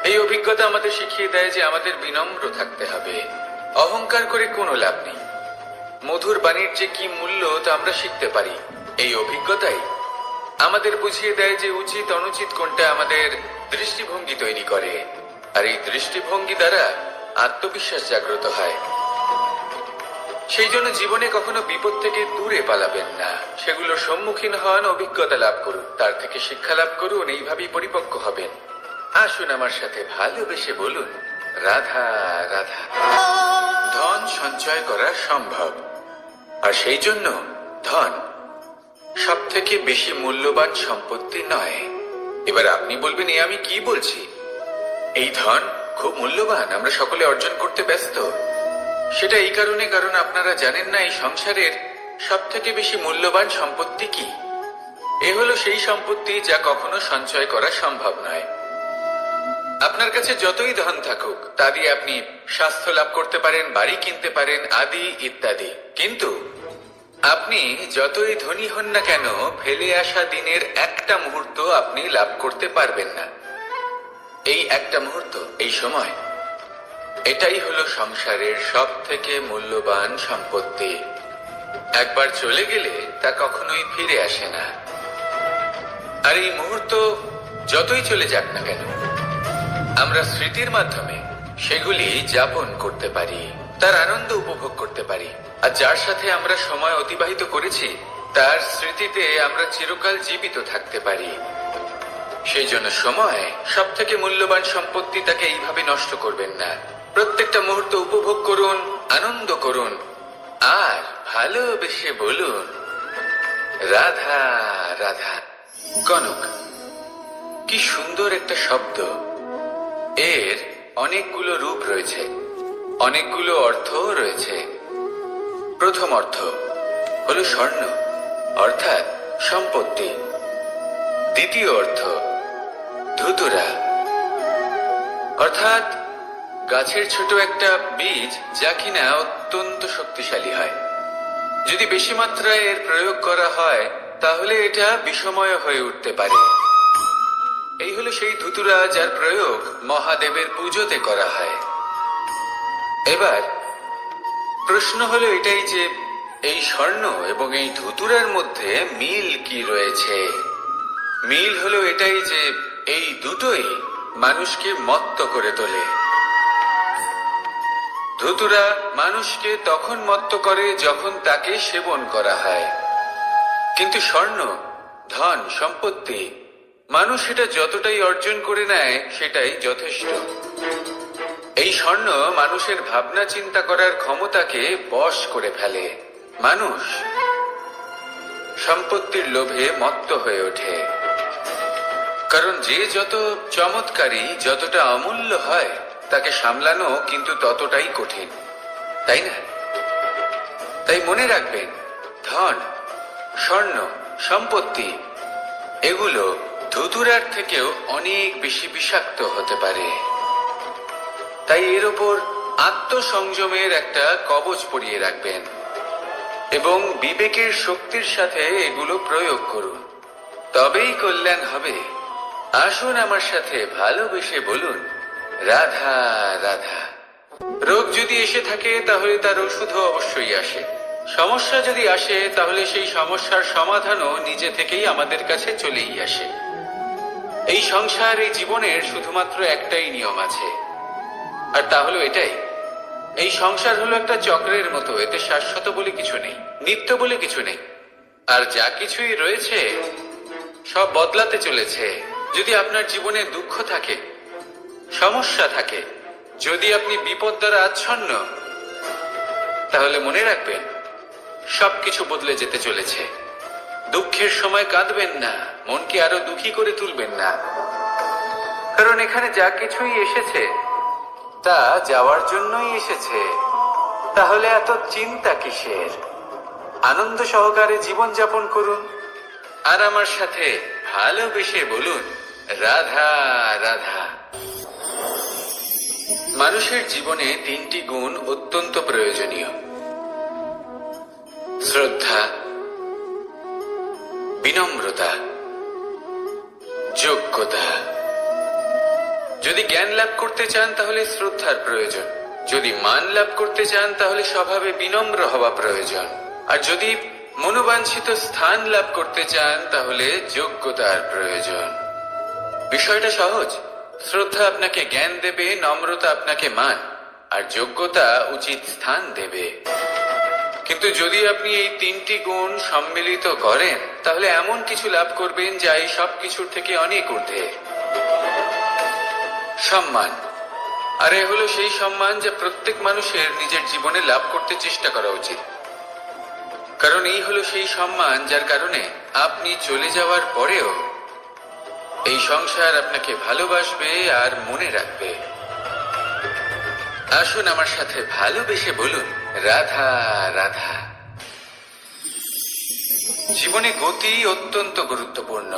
S1: এই অভিজ্ঞতা আমাদের শিখিয়ে দেয় যে আমাদের বিনম্র থাকতে হবে। অহংকার করে কোনো লাভ নেই। মধুর বাণীর যে কি মূল্য তা আমরা শিখতে পারি। এই অভিজ্ঞতাই আমাদের বুঝিয়ে দেয় যে উচিত অনুচিত কোনটা আমাদের দৃষ্টিভঙ্গি তৈরি করে, আর এই দৃষ্টিভঙ্গি দ্বারা আত্মবিশ্বাস জাগ্রত হয়। সেই জন্য জীবনে কখনো বিপদ থেকে দূরে পালাবেন না, সেগুলোর সম্মুখীন হন, অভিজ্ঞতা লাভ করুন, তার থেকে শিক্ষা লাভ করুন, এইভাবেই পরিপক্ক হবেন। আসুন আমার সাথে ভালোবেসে বলুন, রাধা রাধা। ধন সঞ্চয় করা সম্ভব, আর সেই জন্য ধন সব থেকে বেশি মূল্যবান সম্পত্তি নয়। এবার আপনি বলবেন, এ আমি কি বলছি? এই ধন খুব মূল্যবান, আমরা সকলে অর্জন করতে ব্যস্ত। সেটা এই কারণে, কারণ আপনারা জানেন না এই সংসারের সব থেকে বেশি মূল্যবান সম্পত্তি কি। এ হলো সেই সম্পত্তি যা কখনো সঞ্চয় করা সম্ভব নয়। আপনার কাছে যতই ধন থাকুক তা দিয়ে আপনি স্বাস্থ্য লাভ করতে পারেন, বাড়ি কিনতে পারেন, আদি ইত্যাদি, কিন্তু আপনি যতই ধনী হন না কেন, ফেলে আসা দিনের একটা মুহূর্ত আপনি লাভ করতে পারবেন না। এই একটা মুহূর্ত, এই সময়, এটাই হলো সংসারের সব থেকে মূল্যবান সম্পত্তি। একবার চলে গেলে তা কখনোই ফিরে আসে না। আর এই মুহূর্ত যতই চলে যাক না কেন, আমরা স্মৃতির মাধ্যমে সেগুলি যাপন করতে পারি, তার আনন্দ উপভোগ করতে পারি। আর যার সাথে আমরা সময় অতিবাহিত করেছি তার স্মৃতিতে আমরা চিরকাল জীবিত থাকতে পারি। সেই জন্য সময় সব থেকে মূল্যবান সম্পত্তি, তাকে এইভাবে নষ্ট করবেন না। প্রত্যেকটা মুহূর্ত উপভোগ করুন, আনন্দ করুন, আর ভালোবেসে বলুন, রাধা রাধা। কনক, কি সুন্দর একটা শব্দ। এর অনেকগুলো রূপ রয়েছে, অনেকগুলো অর্থ রয়েছে। প্রথম অর্থ হলো স্বর্ণ, অর্থাৎ সম্পত্তি। দ্বিতীয় অর্থ ধুতুরা, অর্থাৎ গাছের ছোট একটা বীজ, যা কিনা অত্যন্ত শক্তিশালী হয়। যদি বেশি মাত্রায় এর প্রয়োগ করা হয় তাহলে এটা বিষময় হয়ে উঠতে পারে। এই হলো সেই ধুতুরা যার প্রয়োগ মহাদেবের পুজোতে করা হয়। এবার প্রশ্ন হলো এটাই যে এই স্বর্ণ এবং এই ধুতুরার মধ্যে মিল কি রয়েছে। মিল হলো এটাই যে এই দুটোই মানুষকে মত্ত করে তোলে। ধুতুরা মানুষকে তখন মত্ত করে যখন তাকে সেবন করা হয়, কিন্তু স্বর্ণ, ধন, সম্পত্তি, মানুষ এটা যতটাই অর্জন করে নেয় সেটাই যথেষ্ট। এই স্বর্ণ মানুষের ভাবনা চিন্তা করার ক্ষমতাকে বশ করে ফেলে। মানুষ সম্পত্তির লোভে মত্ত হয়ে ওঠে, কারণ যে যত চমৎকারী, যতটা অমূল্য হয় তাকে সামলানো কিন্তু ততটাই কঠিন, তাই না? তাই মনে রাখবেন, ধন, স্বর্ণ, সম্পত্তি এগুলো ধুতুরার থেকেও অনেক বেশি বিষাক্ত হতে পারে। তাই এর ওপর আত্মসংযমের একটা কবচ পরিয়ে রাখবেন এবং বিবেকের শক্তির সাথে এগুলো প্রয়োগ করুন, তবেই কল্যাণ হবে। আসুন আমার সাথে ভালোবেসে বলুন, রাধা রাধা। রোগ যদি এসে থাকে তাহলে তার ওষুধও অবশ্যই আসে। সমস্যা যদি আসে তাহলে সেই সমস্যার সমাধানও নিজে থেকেই আমাদের কাছে চলেই আসে। এই সংসার, এই জীবনের শুধুমাত্র একটাই নিয়ম আছে, আর তা হলো এটাই, এই সংসার হলো একটা চক্রের মতো। এতে শাশ্বত বলে কিছু নেই, নিত্য বলে কিছু নেই, আর যা কিছুই রয়েছে সব বদলাতে চলেছে। যদি আপনার জীবনে দুঃখ থাকে, সমস্যা থাকে, যদি আপনি বিপদ দ্বারা আচ্ছন্ন, তাহলে মনে রাখবেন সবকিছু বদলে যেতে চলেছে। দুঃখের সময় কাঁদবেন না, মনকে আরো দুঃখী করে তুলবেন না, কারণ এখানে যা কিছুই এসেছে তা যাওয়ার জন্যই এসেছে। তাহলে এত চিন্তা কিসের? আনন্দ সহকারে জীবন যাপন করুন, আর আমার সাথে ভালোবেসে বলুন, রাধা রাধা। মানুষের জীবনে তিনটি গুণ অত্যন্ত প্রয়োজনীয়: শ্রদ্ধা, বিনম্রতা, যোগ্যতা। যদি জ্ঞান লাভ করতে চান তাহলে শ্রদ্ধার প্রয়োজন, যদি মান লাভ করতে চান তাহলে স্বভাবে বিনম্র হওয়া প্রয়োজন, আর যদি মনোবাঞ্ছিত স্থান লাভ করতে চান তাহলে যোগ্যতার প্রয়োজন। বিষয়টা সহজ। শ্রদ্ধা আপনাকে জ্ঞান দেবে, নম্রতা আপনাকে মান, আর যোগ্যতা উচিত স্থান দেবে। কিন্তু যদি আপনি এই তিনটি গুণ সম্মিলিত করেন তাহলে এমন কিছু লাভ করবেন যা এই সব কিছুর থেকে অনেক ঊর্ধ্বে। সম্মান। আর এ হলো সেই সম্মান যা প্রত্যেক মানুষের নিজের জীবনে লাভ করতে চেষ্টা করা উচিত, কারণ এই হলো সেই সম্মান যার কারণে আপনি চলে যাওয়ার পরেও এই সংসার আপনাকে ভালোবাসবে আর মনে রাখবে। আসুন আমার সাথে ভালোবেসে বলুন, রাধা রাধা। জীবনে গতি অত্যন্ত গুরুত্বপূর্ণ,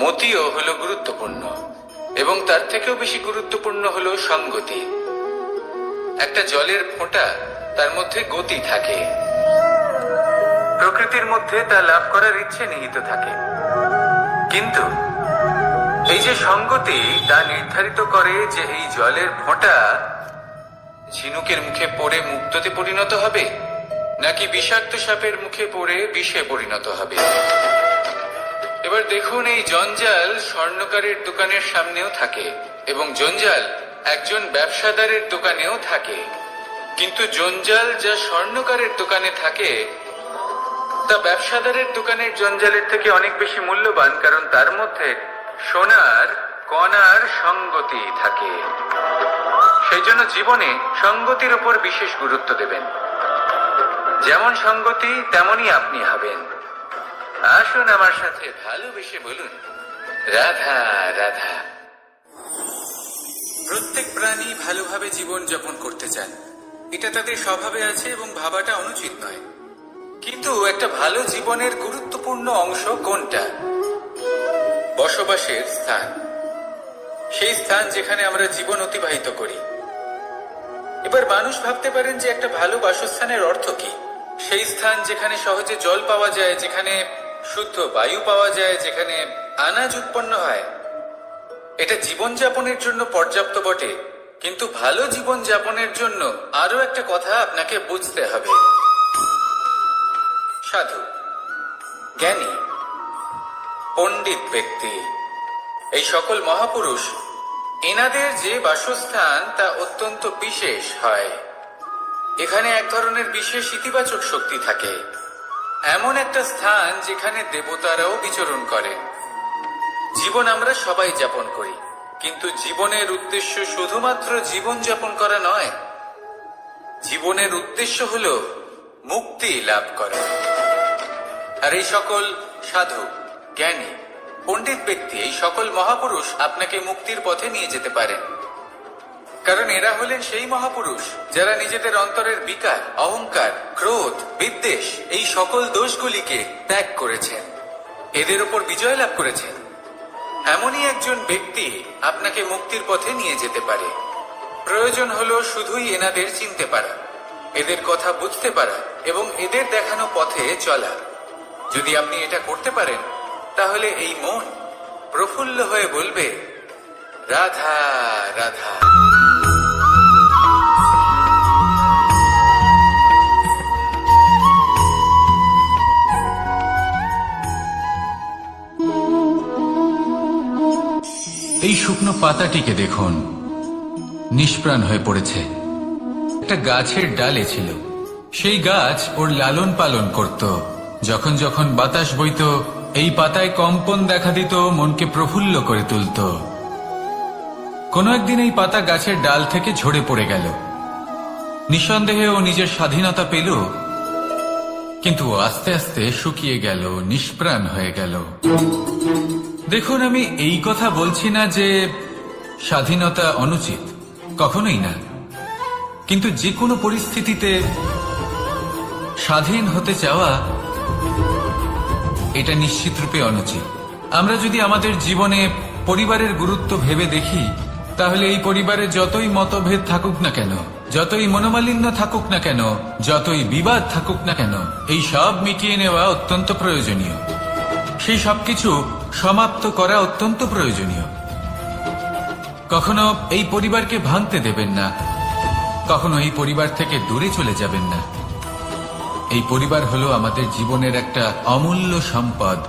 S1: মতিও হলো গুরুত্বপূর্ণ, এবং তার থেকেও বেশি গুরুত্বপূর্ণ হলো সঙ্গতি। একটা জলের ফোঁটা, তার মধ্যে গতি থাকে, প্রকৃতির মধ্যে তা লাভ করার ইচ্ছে নিহিত থাকে, কিন্তু এই যে সঙ্গতি তা নির্ধারিত করে যে এই জলের ফোঁটা ঝিনুকের মুখে পড়ে মুক্ততে পরিণত হবে নাকি বিষাক্ত সাপের মুখে পড়ে বিষে পরিণত হবে। এবার দেখুন, এই জঞ্জাল স্বর্ণকারের দোকানের সামনেও থাকে এবং জঞ্জাল একজন ব্যবসাদারের দোকানেও থাকে, কিন্তু জঞ্জাল যা স্বর্ণকারের দোকানে থাকে তা ব্যবসাদারের দোকানের জঞ্জালের থেকে অনেক বেশি মূল্যবান, কারণ তার মধ্যে সোনার কণার সঙ্গতি থাকে। সেই জন্য জীবনে সঙ্গতির উপর বিশেষ গুরুত্ব দেবেন। যেমন সঙ্গতি তেমনই আপনি হবেন। আসুন আমার সাথে ভালোবেসে বলুন, রাধা রাধা। প্রত্যেক প্রাণী ভালোভাবে জীবন যাপন করতে চান, এটা তাদের স্বভাবে আছে এবং ভাবাটা অনুচিত নয়। কিন্তু একটা ভালো জীবনের গুরুত্বপূর্ণ অংশ কোনটা? বসবাসের স্থান, সেই স্থান যেখানে আমরা জীবন অতিবাহিত করি। এবার মানুষ ভাবতে পারেন যে একটা ভালো বাসস্থানের অর্থ কি? সেই স্থান যেখানে সহজে জল পাওয়া যায়, যেখানে শুদ্ধ বায়ু পাওয়া যায়, যেখানে আনাজ উৎপন্ন হয়। এটা জীবনযাপনের জন্য পর্যাপ্ত বটে, কিন্তু ভালো জীবনযাপনের জন্য আরো একটা কথা আপনাকে বুঝতে হবে। সাধু, জ্ঞানী, পণ্ডিত ব্যক্তি, এই সকল মহাপুরুষ, এনাদের যে বাসস্থান তা অত্যন্ত বিশেষ হয়। এখানে এক ধরনের বিশেষ ইতিবাচক শক্তি থাকে, এমন একটা স্থান যেখানে দেবতারাও বিচরণ করে। জীবন আমরা সবাই যাপন করি, কিন্তু জীবনের উদ্দেশ্য শুধুমাত্র জীবন যাপন করা নয়। জীবনের উদ্দেশ্য হল মুক্তি লাভ করা। আর এই সকল সাধু, জ্ঞানী, পণ্ডিত ব্যক্তি, এই সকল মহাপুরুষ আপনাকে মুক্তির পথে নিয়ে যেতে পারেন, কারণ এরা হলেন সেই মহাপুরুষ যারা নিজেদের অন্তরের বিকার, অহংকার, ক্রোধ, বিদ্বেষ, এই সকল দোষগুলিকে ত্যাগ করেছেন, এদের উপর বিজয় লাভ করেছেন। এমনই একজন ব্যক্তি আপনাকে মুক্তির পথে নিয়ে যেতে পারে। প্রয়োজন হলো শুধুই এনাদের চিনতে পারা, এদের কথা বুঝতে পারা এবং এদের দেখানো পথে চলা। যদি আপনি এটা করতে পারেন তাহলে এই মন প্রফুল্ল হয়ে বলবে, রাধা রাধা। এই শুকনো পাতাটিকে দেখুন, নিষ্প্রাণ হয়ে পড়েছে। একটা গাছের ডালে ছিল, সেই গাছ ওর লালন পালন করত। যখন যখন বাতাস বইত, এই পাতায় কম্পন দেখা দিত, মনকে প্রফুল্ল করে তুলত। কোনো একদিন এই পাতা গাছের ডাল থেকে ঝরে পড়ে গেল। নিঃসন্দেহে ও নিজের স্বাধীনতা পেল, কিন্তু আস্তে আস্তে শুকিয়ে গেল, নিষ্প্রাণ হয়ে গেল। দেখুন, আমি এই কথা বলছি না যে স্বাধীনতা অনুচিত, কখনোই না, কিন্তু যে কোনো পরিস্থিতিতে স্বাধীন হতে চাওয়া এটা নিশ্চিত রূপে অনুচিত। আমরা যদি আমাদের জীবনে পরিবারের গুরুত্ব ভেবে দেখি, তাহলে এই পরিবারে যতই মতভেদ থাকুক না কেন, যতই মনোমালিন্য থাকুক না কেন, যতই বিবাদ থাকুক না কেন, এই সব মিটিয়ে নেওয়া অত্যন্ত প্রয়োজনীয়। সেই সবকিছু সমাপ্ত করা অত্যন্ত প্রয়োজনীয়। কখনো এই পরিবারকে ভাঙতে দেবেন না, কখনো এই পরিবার থেকে দূরে চলে যাবেন না। এই পরিবার হলো আমাদের জীবনের একটা অমূল্য সম্পদ,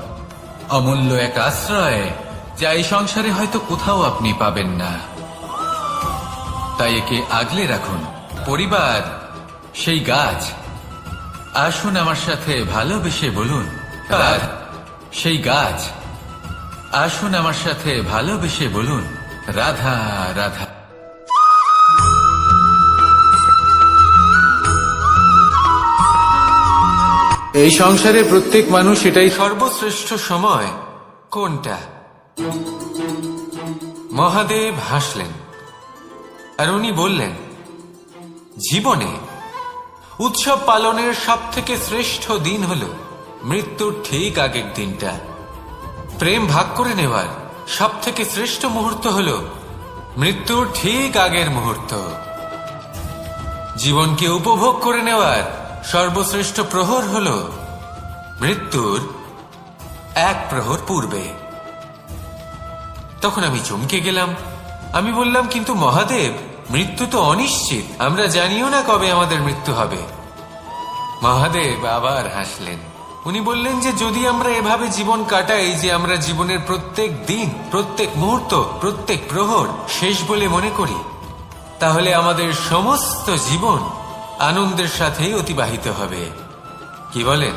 S1: অমূল্য এক আশ্রয়, যা এই সংসারে হয়তো কোথাও আপনি পাবেন না। তাই একে আগলে রাখুন। পরিবার সেই গাছ আসুন আমার সাথে ভালোবেসে বলুন আর সেই গাছ, আসুন আমার সাথে ভালোবেসে বলুন রাধা রাধা। এই সংসারে প্রত্যেক মানুষ এটাই সর্বশ্রেষ্ঠ সময় কোনটা? মহাদেব হাসলেন আর উনি বললেন, জীবনে উৎসব পালনের সব থেকে শ্রেষ্ঠ দিন হল মৃত্যুর ঠিক আগের দিনটা। প্রেম ভাগ করে নেওয়ার সব থেকে শ্রেষ্ঠ মুহূর্ত হল মৃত্যুর ঠিক আগের মুহূর্ত। জীবনকে উপভোগ করে নেওয়ার সর্বশ্রেষ্ঠ প্রহর হল মৃত্যুর এক প্রহর পূর্বে। তখন আমি চমকে গেলাম। আমি বললাম, কিন্তু মহাদেব, মৃত্যু তো অনিশ্চিত, আমরা জানিও না কবে আমাদের মৃত্যু হবে। মহাদেব আবার হাসলেন। উনি বললেন যে যদি আমরা এভাবে জীবন কাটাই যে আমরা জীবনের প্রত্যেক দিন, প্রত্যেক মুহূর্ত, প্রত্যেক প্রহর শেষ বলে মনে করি, তাহলে আমাদের সমস্ত জীবন আনন্দের সাথেই অতিবাহিত হবে। কি বলেন?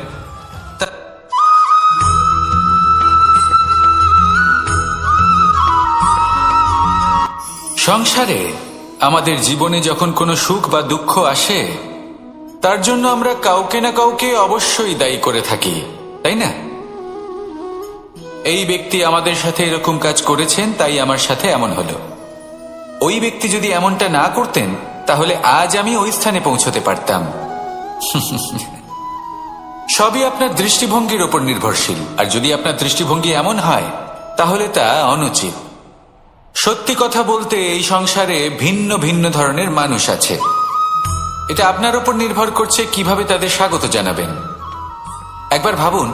S1: সংসারে আমাদের জীবনে যখন কোনো সুখ বা দুঃখ আসে, তার জন্য আমরা কাউকে না কাউকে অবশ্যই দায়ী করে থাকি, তাই না? এই ব্যক্তি আমাদের সাথে এরকম কাজ করেছেন, তাই আমার সাথে এমন হলো। ওই ব্যক্তি যদি এমনটা না করতেন, তাহলে আজ আমি ওই স্থানে পৌঁছতে পারতাম। সবই আপনার দৃষ্টিভঙ্গির ওপর নির্ভরশীল, আর যদি আপনার দৃষ্টিভঙ্গি এমন হয়, তাহলে তা অনুচিত। সত্যি কথা বলতে, এই সংসারে ভিন্ন ভিন্ন ধরনের মানুষ আছে। এটা আপনার উপর নির্ভর করছে কিভাবে তাদের স্বাগত জানাবেন। একবার ভাবুন,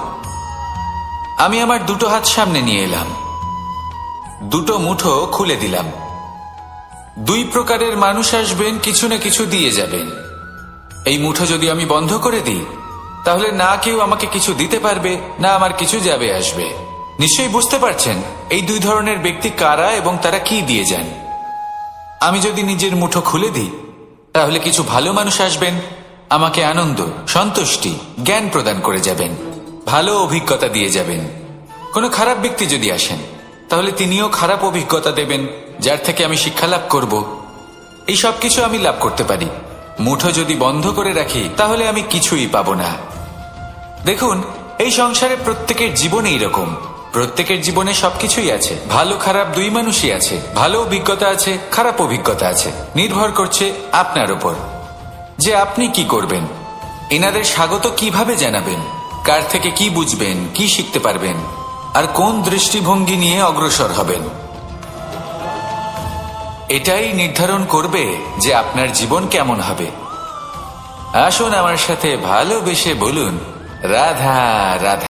S1: আমি আমার দুটো হাত সামনে নিয়ে এলাম, দুটো মুঠো খুলে দিলাম। দুই প্রকারের মানুষ আসবেন, কিছু না কিছু দিয়ে যাবেন। এই মুঠো যদি আমি বন্ধ করে দিই, তাহলে না কেউ আমাকে কিছু দিতে পারবে, না আমার কিছু যাবে আসবে। নিশ্চয়ই বুঝতে পারছেন এই দুই ধরনের ব্যক্তি কারা এবং তারা কি দিয়ে যান। আমি যদি নিজের মুঠো খুলে দিই, তাহলে কিছু ভালো মানুষ আসবেন, আমাকে আনন্দ, সন্তুষ্টি, জ্ঞান প্রদান করে যাবেন, ভালো অভিজ্ঞতা দিয়ে যাবেন। কোনো খারাপ ব্যক্তি যদি আসেন, তাহলে তিনিও খারাপ অভিজ্ঞতা দেবেন, যার থেকে আমি শিক্ষা লাভ করব। এই সব কিছু আমি লাভ করতে পারি। মুঠো যদি বন্ধ করে রাখি, তাহলে আমি কিছুই পাবো না। দেখুন, এই সংসারে প্রত্যেকের জীবনে এইরকম। প্রত্যেকের জীবনে সবকিছুই আছে, ভালো খারাপ দুই মানুষই আছে, ভালো অভিজ্ঞতা আছে, খারাপ অভিজ্ঞতা আছে। নির্ভর করছে আপনার উপর যে আপনি কি করবেন, এনাদের স্বাগত কিভাবে জানাবেন, কার থেকে কি বুঝবেন, কি শিখতে পারবেন, আর কোন দৃষ্টিভঙ্গি নিয়ে অগ্রসর হবেন। এটাই নির্ধারণ করবে যে আপনার জীবন কেমন হবে। আসুন আমার সাথে ভালোবেসে বলুন রাধা রাধা।